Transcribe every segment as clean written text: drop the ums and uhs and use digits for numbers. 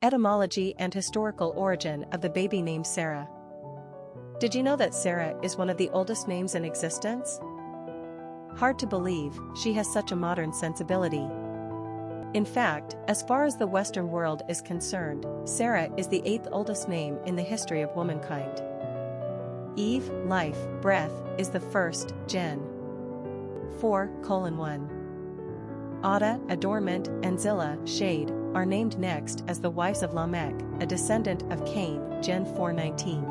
Etymology and historical origin of the baby name Sarah. Did you know that Sarah is one of the oldest names in existence? Hard to believe, she has such a modern sensibility. In fact, as far as the Western world is concerned, Sarah is the 8th oldest name in the history of womankind. Eve, life, breath, is the first, Gen. 4:1. Ada, adornment, and Zillah, shade, are named next as the wives of Lamech, a descendant of Cain, Gen 4:19.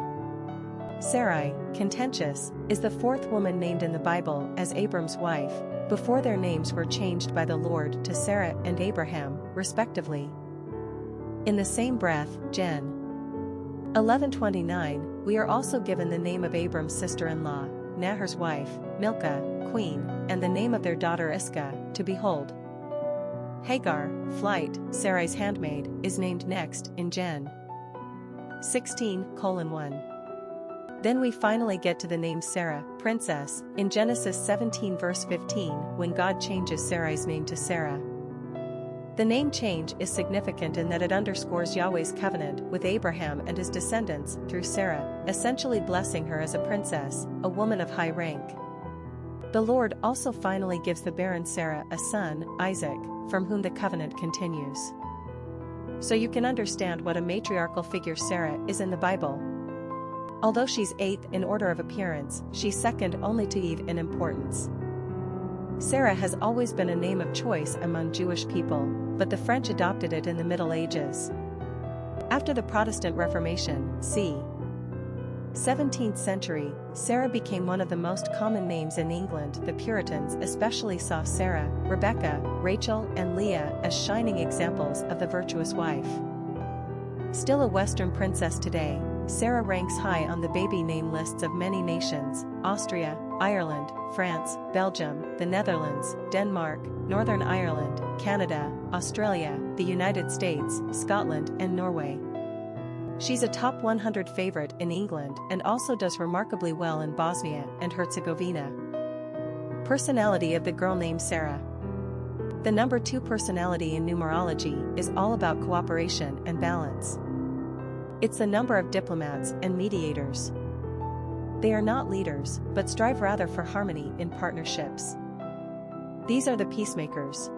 Sarai, contentious, is the 4th woman named in the Bible as Abram's wife, before their names were changed by the Lord to Sarah and Abraham, respectively. In the same breath, Gen. 11:29, we are also given the name of Abram's sister-in-law, Nahor's wife, Milcah, queen, and the name of their daughter Iscah, to behold. Hagar, flight, Sarai's handmaid, is named next in Gen. 16:1. Then we finally get to the name Sarah, princess, in Genesis 17 verse 15 when God changes Sarai's name to Sarah. The name change is significant in that it underscores Yahweh's covenant with Abraham and his descendants through Sarah, essentially blessing her as a princess, a woman of high rank. The Lord also finally gives the barren Sarah a son, Isaac, from whom the covenant continues. So you can understand what a matriarchal figure Sarah is in the Bible. Although she's 8th in order of appearance, she's second only to Eve in importance. Sarah has always been a name of choice among Jewish people, but the French adopted it in the Middle Ages. After the Protestant Reformation, c. 17th century, Sarah became one of the most common names in England. The Puritans especially saw Sarah, Rebecca, Rachel, and Leah as shining examples of the virtuous wife. Still a Western princess today, Sarah ranks high on the baby name lists of many nations: Austria, Ireland, France, Belgium, the Netherlands, Denmark, Northern Ireland, Canada, Australia, the United States, Scotland, and Norway. She's a top 100 favorite in England and also does remarkably well in Bosnia and Herzegovina. Personality of the girl named Sarah. The number 2 personality in numerology is all about cooperation and balance. It's the number of diplomats and mediators. They are not leaders, but strive rather for harmony in partnerships. These are the peacemakers.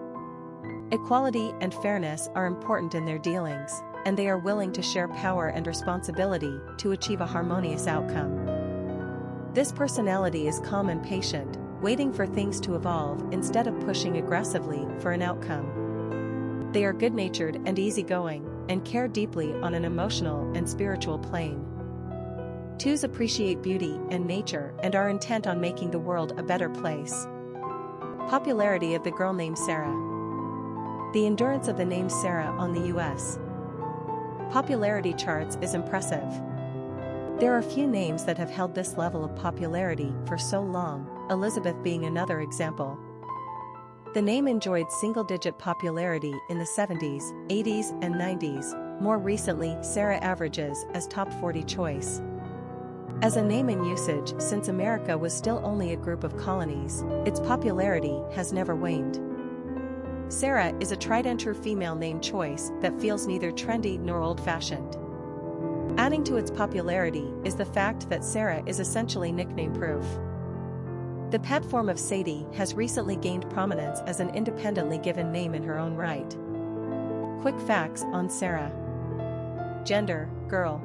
Equality and fairness are important in their dealings, and they are willing to share power and responsibility to achieve a harmonious outcome. This personality is calm and patient, waiting for things to evolve instead of pushing aggressively for an outcome. They are good-natured and easygoing, and care deeply on an emotional and spiritual plane. 2s appreciate beauty and nature and are intent on making the world a better place. Popularity of the girl named Sarah. The endurance of the name Sarah on the U.S. popularity charts is impressive. There are few names that have held this level of popularity for so long, Elizabeth being another example. The name enjoyed single-digit popularity in the 70s, 80s, and 90s. More recently, Sarah averages as top 40 choice. As a name in usage since America was still only a group of colonies, its popularity has never waned. Sarah is a tried-and-true female name choice that feels neither trendy nor old-fashioned. Adding to its popularity is the fact that Sarah is essentially nickname-proof. The pet form of Sadie has recently gained prominence as an independently given name in her own right. Quick facts on Sarah. Gender, girl.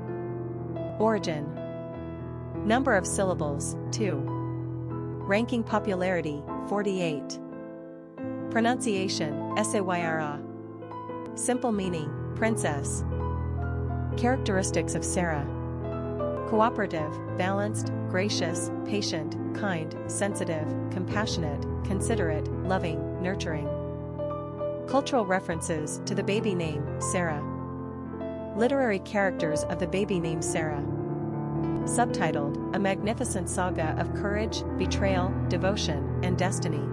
Origin. Number of syllables, 2. Ranking popularity, 48. Pronunciation, Sayra. Simple meaning, princess. Characteristics of Sarah. Cooperative, balanced, gracious, patient, kind, sensitive, compassionate, considerate, loving, nurturing. Cultural references to the baby name, Sarah. Literary characters of the baby name Sarah. Subtitled, A Magnificent Saga of Courage, Betrayal, Devotion, and Destiny.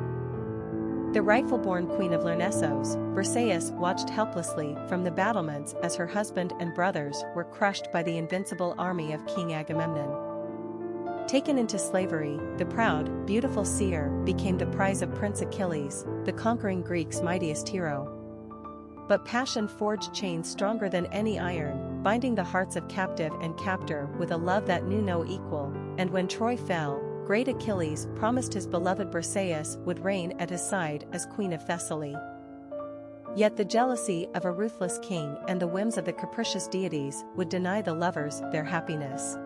The rightful-born Queen of Lyrnessos, Briseis watched helplessly from the battlements as her husband and brothers were crushed by the invincible army of King Agamemnon. Taken into slavery, the proud, beautiful seer became the prize of Prince Achilles, the conquering Greeks' mightiest hero. But passion forged chains stronger than any iron, binding the hearts of captive and captor with a love that knew no equal, and when Troy fell, great Achilles promised his beloved Briseis would reign at his side as Queen of Thessaly. Yet the jealousy of a ruthless king and the whims of the capricious deities would deny the lovers their happiness.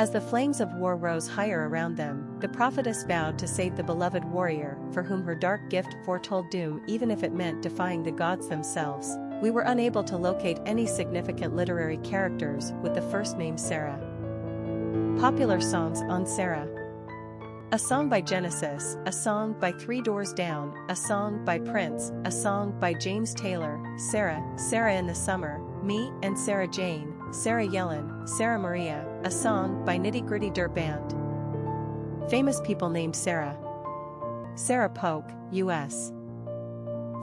As the flames of war rose higher around them, the prophetess vowed to save the beloved warrior for whom her dark gift foretold doom even if it meant defying the gods themselves. We were unable to locate any significant literary characters with the first name Sarah. Popular songs on Sarah. A Song by Genesis, A Song by Three Doors Down, A Song by Prince, A Song by James Taylor, Sarah, Sarah in the Summer, Me and Sarah Jane, Sarah Yellen, Sarah Maria, A Song by Nitty Gritty Dirt Band. Famous people named Sarah. Sarah Polk, U.S.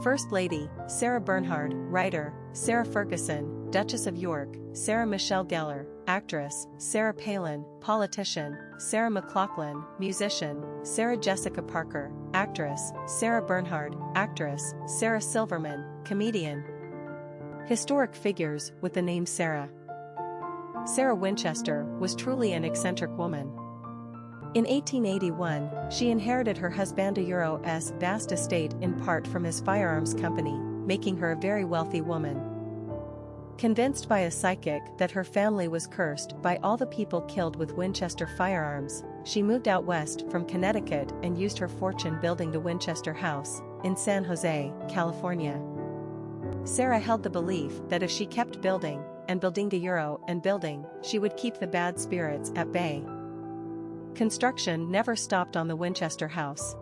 First Lady, Sarah Bernhardt, writer, Sarah Ferguson, Duchess of York, Sarah Michelle Gellar, actress, Sarah Palin, politician, Sarah McLachlan, musician, Sarah Jessica Parker, actress, Sarah Bernhardt, actress, Sarah Silverman, comedian. Historic figures with the name Sarah. Sarah Winchester was truly an eccentric woman. In 1881, she inherited her husband Euro's vast estate in part from his firearms company, making her a very wealthy woman. Convinced by a psychic that her family was cursed by all the people killed with Winchester firearms, she moved out west from Connecticut and used her fortune building the Winchester House in San Jose, California. Sarah held the belief that if she kept building and building the euro and building, she would keep the bad spirits at bay. Construction never stopped on the Winchester House.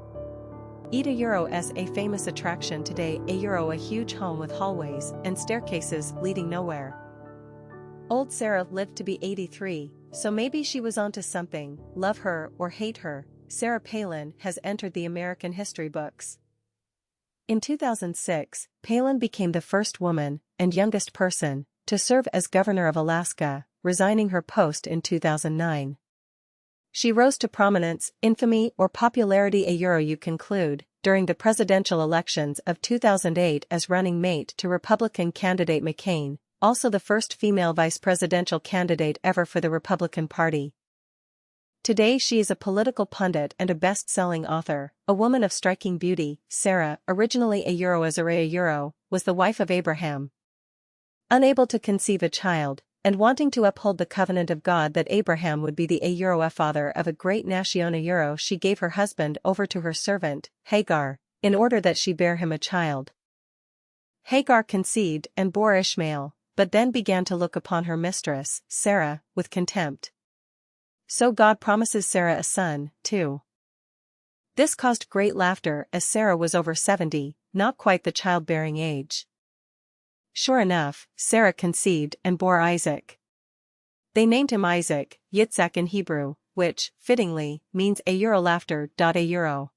Eat a Euro is a famous attraction today. A Euro, a huge home with hallways and staircases leading nowhere. Old Sarah lived to be 83, so maybe she was onto something. Love her or hate her, Sarah Palin has entered the American history books. In 2006, Palin became the first woman and youngest person to serve as governor of Alaska, resigning her post in 2009. She rose to prominence, infamy or popularity you conclude, during the presidential elections of 2008 as running mate to Republican candidate McCain, also the first female vice presidential candidate ever for the Republican Party. Today she is a political pundit and a best-selling author, a woman of striking beauty. Sarah, originally a Euro, was the wife of Abraham. Unable to conceive a child, and wanting to uphold the covenant of God that Abraham would be the father of a great nation, she gave her husband over to her servant, Hagar, in order that she bear him a child. Hagar conceived and bore Ishmael, but then began to look upon her mistress, Sarah, with contempt. So God promises Sarah a son, too. This caused great laughter as Sarah was over 70, not quite the childbearing age. Sure enough, Sarah conceived and bore Isaac. They named him Isaac, Yitzhak in Hebrew, which, fittingly, means a Euro laughter. A Euro.